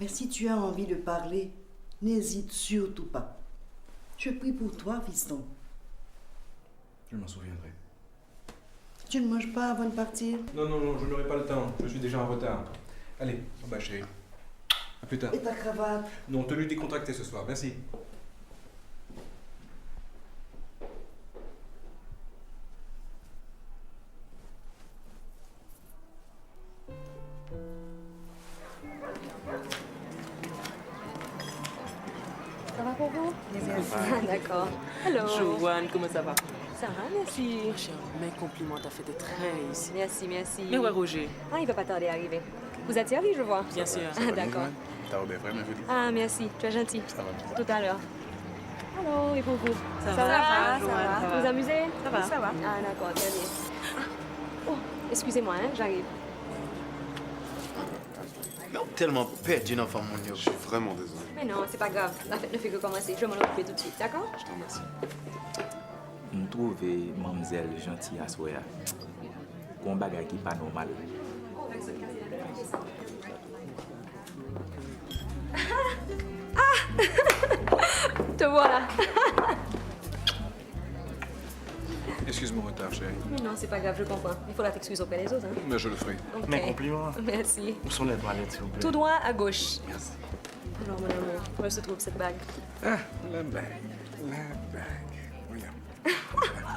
Mais si tu as envie de parler, n'hésite surtout pas. Je prie pour toi, fiston. Je m'en souviendrai. Tu ne manges pas avant de partir? Non, non, non, je n'aurai pas le temps. Je suis déjà en retard. Allez, au bas, chérie. À plus tard. Et ta cravate? Non, tenue décontractée ce soir. Merci. Ça va pour vous? Ah, d'accord. Hello. Joanne, comment ça va? Ça va, merci. Ma chère, mes compliments, t'as fait de très ici. Merci, merci. Mais ouais, Roger. Ah, il va pas tarder à arriver. Vous êtes servi, je vois. Bien sûr. Ah, d'accord. T'as bien vraiment vu. Ah, merci. Tu es gentil. Ça va bien. Tout à l'heure. Allô, et pour vous? Ça va, va, Joanne, ça va. Vous amusez? Ça va. Ça va. Ah, d'accord, très bien. Ah. Oh, excusez-moi, hein, j'arrive. Tellement perdu une enfant, mon Dieu. Je suis vraiment désolé. Mais non, c'est pas grave. La fête ne fait que commencer. Je vais m'en occuper tout de suite, d'accord? Je te remercie. Je trouve mademoiselle gentille à soi. Un bagage qui n'est pas normal. Te voilà. Excuse mon retard, chérie. Mais non, c'est pas grave, je comprends. Il faudra t'excuser auprès des autres, hein? Mais je le ferai. Ok. Mes compliments. Merci. Où sont les toilettes, s'il vous plaît? Tout droit à gauche. Merci. Alors, mon amour, où se trouve cette bague? Ah, la bague. La bague. Regarde.